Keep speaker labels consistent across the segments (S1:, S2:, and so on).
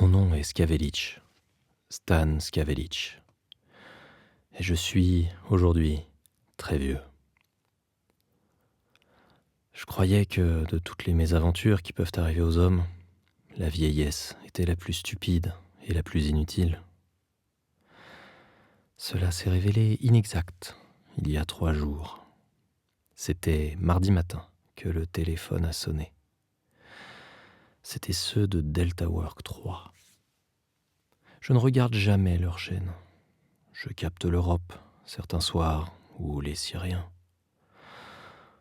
S1: Mon nom est Skavelic, Stan Skavelic, et je suis, aujourd'hui, très vieux. Je croyais que, de toutes les mésaventures qui peuvent arriver aux hommes, la vieillesse était la plus stupide et la plus inutile. Cela s'est révélé inexact il y a 3 jours. C'était mardi matin que le téléphone a sonné. C'étaient ceux de Delta Work 3. Je ne regarde jamais leur chaîne. Je capte l'Europe, certains soirs, ou les Syriens.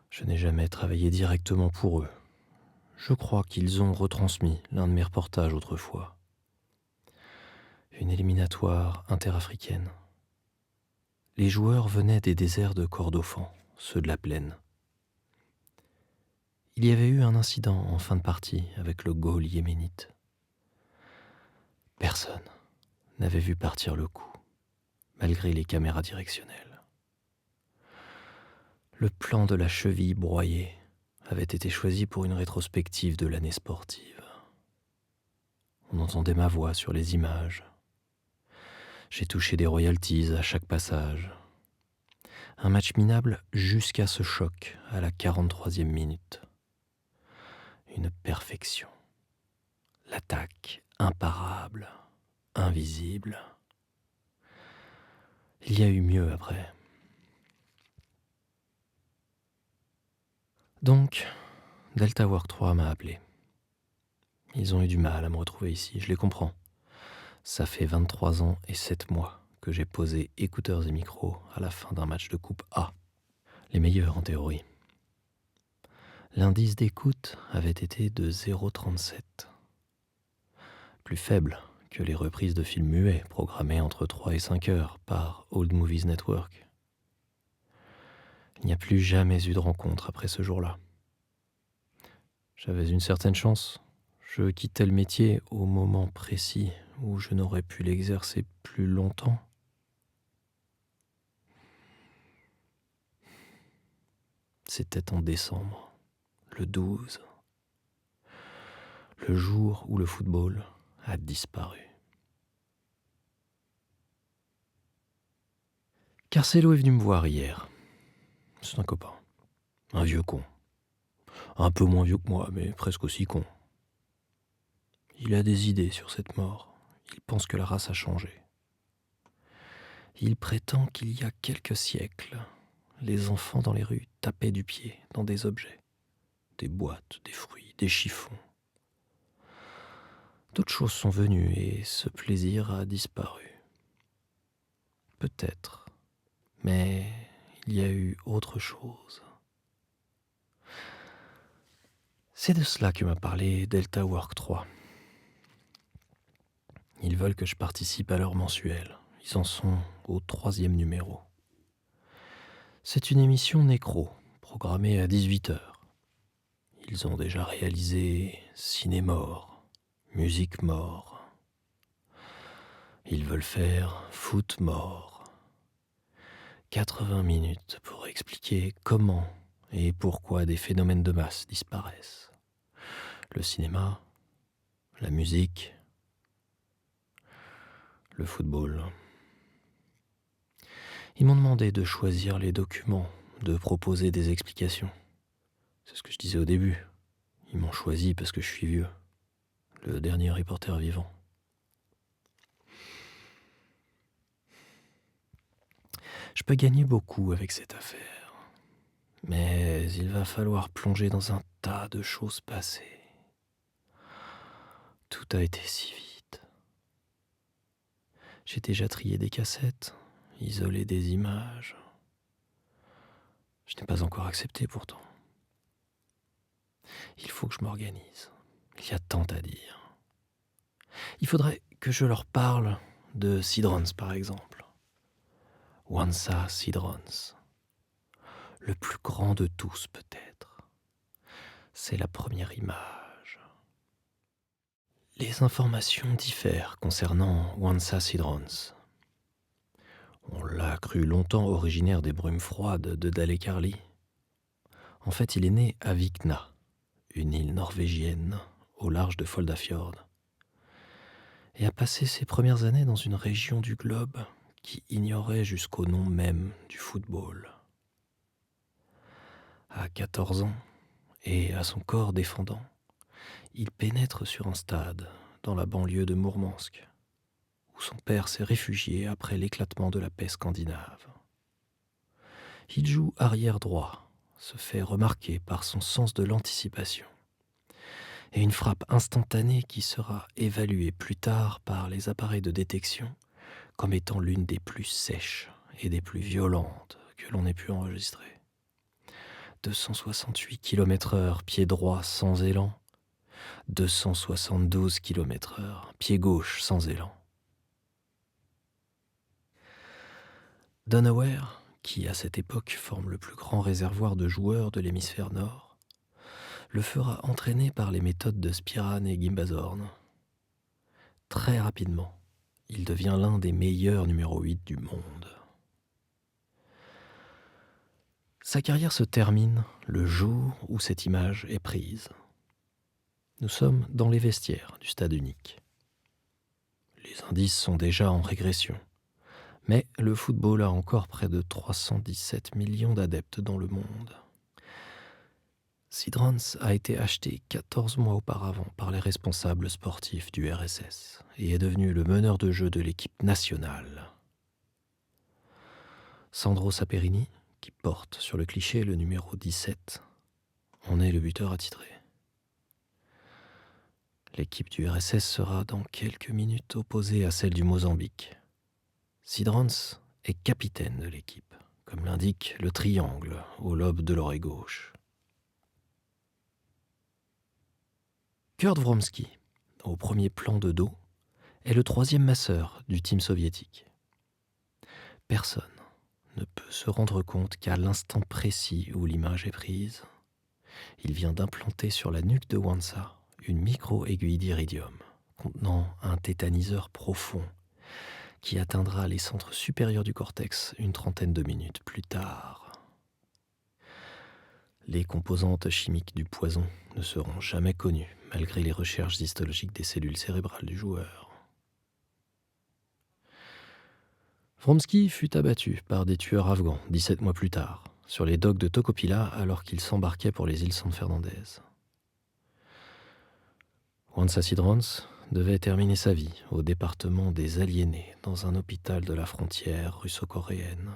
S1: Je n'ai jamais travaillé directement pour eux. Je crois qu'ils ont retransmis l'un de mes reportages autrefois. Une éliminatoire interafricaine. Les joueurs venaient des déserts de Kordofan, ceux de la plaine. Il y avait eu un incident en fin de partie avec le goal yéménite. Personne n'avait vu partir le coup, malgré les caméras directionnelles. Le plan de la cheville broyée avait été choisi pour une rétrospective de l'année sportive. On entendait ma voix sur les images. J'ai touché des royalties à chaque passage. Un match minable jusqu'à ce choc à la 43e minute. Une perfection. L'attaque imparable, invisible. Il y a eu mieux après. Donc, Delta Work 3 m'a appelé. Ils ont eu du mal à me retrouver ici, je les comprends. Ça fait 23 ans et 7 mois que j'ai posé écouteurs et micros à la fin d'un match de Coupe A. Les meilleurs en théorie. L'indice d'écoute avait été de 0,37. Plus faible que les reprises de films muets programmées entre 3 et 5 heures par Old Movies Network. Il n'y a plus jamais eu de rencontre après ce jour-là. J'avais une certaine chance. Je quittais le métier au moment précis où je n'aurais pu l'exercer plus longtemps. C'était en décembre, le 12, le jour où le football a disparu. Carcelo est venu me voir hier. C'est un copain, un vieux con. Un peu moins vieux que moi, mais presque aussi con. Il a des idées sur cette mort. Il pense que la race a changé. Il prétend qu'il y a quelques siècles, les enfants dans les rues tapaient du pied dans des objets. Des boîtes, des fruits, des chiffons. D'autres choses sont venues et ce plaisir a disparu. Peut-être, mais il y a eu autre chose. C'est de cela que m'a parlé Delta Work 3. Ils veulent que je participe à leur mensuel. Ils en sont au 3e numéro. C'est une émission nécro, programmée à 18h. Ils ont déjà réalisé ciné-mort, musique-mort. Ils veulent faire foot-mort. 80 minutes pour expliquer comment et pourquoi des phénomènes de masse disparaissent. Le cinéma, la musique, le football. Ils m'ont demandé de choisir les documents, de proposer des explications. C'est ce que je disais au début. Ils m'ont choisi parce que je suis vieux. Le dernier reporter vivant. Je peux gagner beaucoup avec cette affaire. Mais il va falloir plonger dans un tas de choses passées. Tout a été si vite. J'ai déjà trié des cassettes, isolé des images. Je n'ai pas encore accepté pourtant. Il faut que je m'organise. Il y a tant à dire. Il faudrait que je leur parle de Sidrons par exemple. Wansa Sidrons. Le plus grand de tous peut-être. C'est la première image. Les informations diffèrent concernant Wansa Sidrons. On l'a cru longtemps originaire des brumes froides de Dalekarli. En fait, il est né à Vikna, une île norvégienne au large de Foldafjord. et a passé ses premières années dans une région du globe qui ignorait jusqu'au nom même du football. À 14 ans, et à son corps défendant, il pénètre sur un stade dans la banlieue de Mourmansk, où son père s'est réfugié après l'éclatement de la paix scandinave. Il joue arrière droit, se fait remarquer par son sens de l'anticipation et une frappe instantanée qui sera évaluée plus tard par les appareils de détection comme étant l'une des plus sèches et des plus violentes que l'on ait pu enregistrer. 268 km/h, pied droit sans élan, 272 km/h, pied gauche sans élan. Donauer, qui à cette époque forme le plus grand réservoir de joueurs de l'hémisphère nord, le fera entraîner par les méthodes de Spiran et Gimbazorn. Très rapidement, il devient l'un des meilleurs numéro 8 du monde. Sa carrière se termine le jour où cette image est prise. Nous sommes dans les vestiaires du stade unique. Les indices sont déjà en régression, mais le football a encore près de 317 millions d'adeptes dans le monde. Sidrans a été acheté 14 mois auparavant par les responsables sportifs du RSS et est devenu le meneur de jeu de l'équipe nationale. Sandro Saperini, qui porte sur le cliché le numéro 17, en est le buteur attitré. L'équipe du RSS sera dans quelques minutes opposée à celle du Mozambique. Sidrans est capitaine de l'équipe, comme l'indique le triangle au lobe de l'oreille gauche. Kurt Wromski, au premier plan de dos, est le troisième masseur du team soviétique. Personne ne peut se rendre compte qu'à l'instant précis où l'image est prise, il vient d'implanter sur la nuque de Wansa une micro-aiguille d'iridium contenant un tétaniseur profond qui atteindra les centres supérieurs du cortex une trentaine de minutes plus tard. Les composantes chimiques du poison ne seront jamais connues malgré les recherches histologiques des cellules cérébrales du joueur. Wromski fut abattu par des tueurs afghans 17 mois plus tard, sur les docks de Tocopila alors qu'il s'embarquait pour les îles San Fernandez. Wansa Sidrans devait terminer sa vie au département des aliénés dans un hôpital de la frontière russo-coréenne.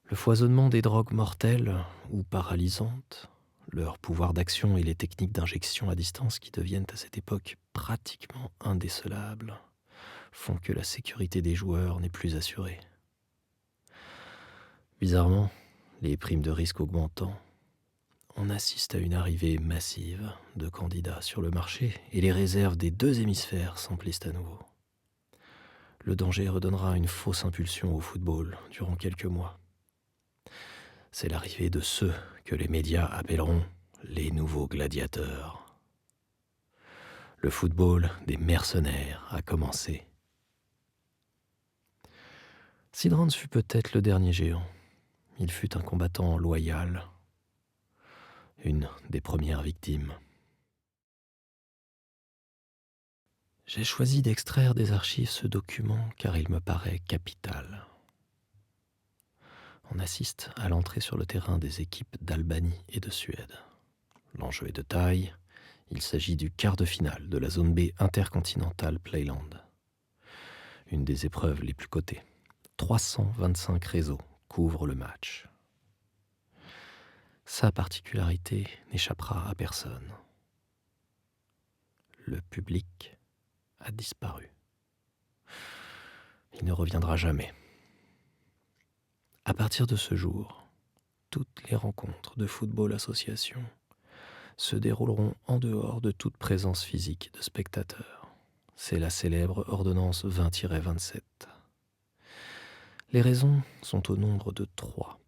S1: Le foisonnement des drogues mortelles ou paralysantes, leur pouvoir d'action et les techniques d'injection à distance qui deviennent à cette époque pratiquement indécelables, font que la sécurité des joueurs n'est plus assurée. Bizarrement, les primes de risque augmentant, on assiste à une arrivée massive de candidats sur le marché et les réserves des deux hémisphères s'emplissent à nouveau. Le danger redonnera une fausse impulsion au football durant quelques mois. C'est l'arrivée de ceux que les médias appelleront les nouveaux gladiateurs. Le football des mercenaires a commencé. Sidrans fut peut-être le dernier géant. Il fut un combattant loyal, une des premières victimes. J'ai choisi d'extraire des archives ce document car il me paraît capital. On assiste à l'entrée sur le terrain des équipes d'Albanie et de Suède. L'enjeu est de taille, il s'agit du quart de finale de la zone B Intercontinental Playland. Une des épreuves les plus cotées. 325 réseaux couvrent le match. Sa particularité n'échappera à personne. Le public a disparu. Il ne reviendra jamais. À partir de ce jour, toutes les rencontres de football association se dérouleront en dehors de toute présence physique de spectateurs. C'est la célèbre ordonnance 20-27. Les raisons sont au nombre de 3.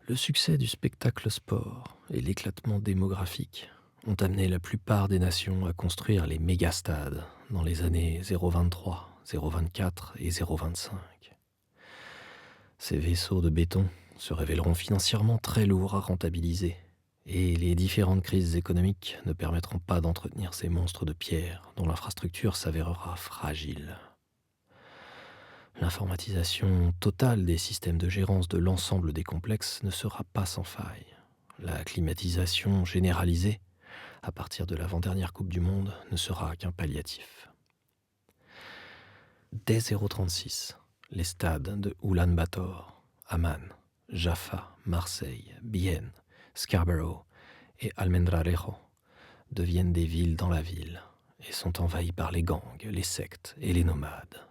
S1: Le succès du spectacle sport et l'éclatement démographique ont amené la plupart des nations à construire les mégastades dans les années 023, 024 et 025. Ces vaisseaux de béton se révéleront financièrement très lourds à rentabiliser Et les différentes crises économiques ne permettront pas d'entretenir ces monstres de pierre dont l'infrastructure s'avérera fragile. L'informatisation totale des systèmes de gérance de l'ensemble des complexes ne sera pas sans faille. La climatisation généralisée, à partir de l'avant-dernière Coupe du Monde, ne sera qu'un palliatif. Dès 036, les stades de Oulan-Bator, Amman, Jaffa, Marseille, Bienne, Scarborough et Almendralejo deviennent des villes dans la ville et sont envahies par les gangs, les sectes et les nomades.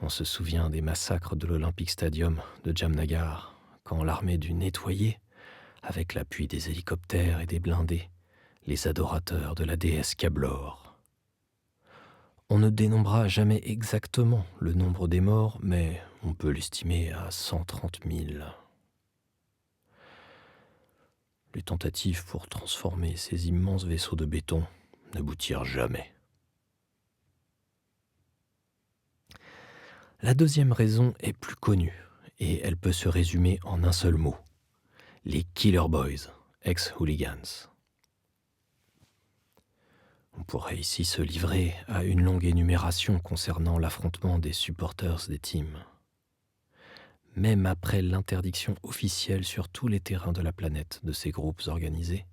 S1: On se souvient des massacres de l'Olympic Stadium de Jamnagar, quand l'armée dut nettoyer, avec l'appui des hélicoptères et des blindés, les adorateurs de la déesse Kablor. On ne dénombra jamais exactement le nombre des morts, mais on peut l'estimer à 130 000. Les tentatives pour transformer ces immenses vaisseaux de béton n'aboutirent jamais. La deuxième raison est plus connue, et elle peut se résumer en un seul mot. Les Killer Boys, ex-hooligans. On pourrait ici se livrer à une longue énumération concernant l'affrontement des supporters des teams. Même après l'interdiction officielle sur tous les terrains de la planète de ces groupes organisés,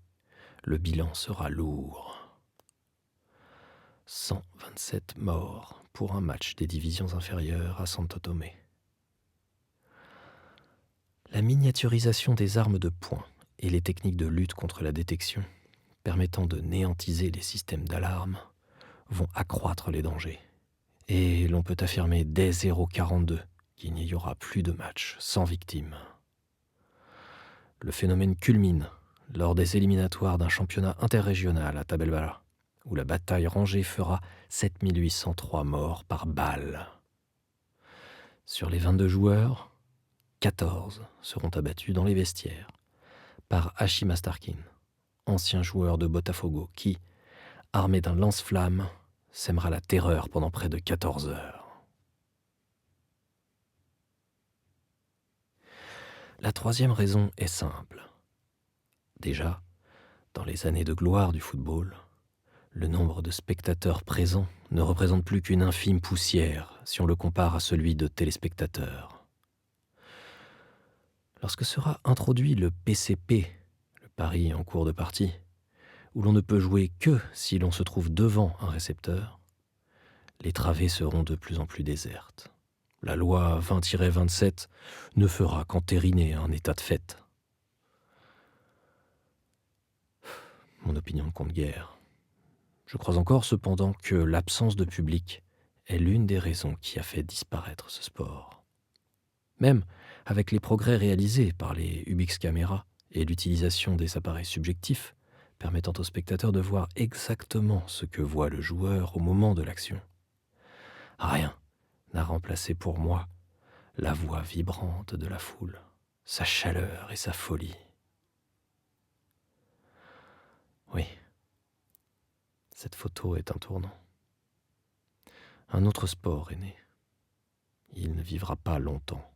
S1: le bilan sera lourd. 127 morts pour un match des divisions inférieures à Santo Tomé. La miniaturisation des armes de poing et les techniques de lutte contre la détection, permettant de néantiser les systèmes d'alarme, vont accroître les dangers. Et l'on peut affirmer dès 042 qu'il n'y aura plus de match sans victimes. Le phénomène culmine lors des éliminatoires d'un championnat interrégional à Tabelbala, où la bataille rangée fera 7803 morts par balle. Sur les 22 joueurs, 14 seront abattus dans les vestiaires par Hashima Starkin, ancien joueur de Botafogo qui, armé d'un lance-flamme, sèmera la terreur pendant près de 14 heures. La troisième raison est simple. Déjà, dans les années de gloire du football, le nombre de spectateurs présents ne représente plus qu'une infime poussière si on le compare à celui de téléspectateurs. Lorsque sera introduit le PCP, le pari en cours de partie, où l'on ne peut jouer que si l'on se trouve devant un récepteur, les travées seront de plus en plus désertes. La loi 20-27 ne fera qu'entériner un état de fait. Mon opinion ne compte guère. Je crois encore cependant que l'absence de public est l'une des raisons qui a fait disparaître ce sport. Même avec les progrès réalisés par les Ubix caméras et l'utilisation des appareils subjectifs permettant aux spectateurs de voir exactement ce que voit le joueur au moment de l'action, rien n'a remplacé pour moi la voix vibrante de la foule, sa chaleur et sa folie. Oui, cette photo est un tournant. Un autre sport est né. Il ne vivra pas longtemps.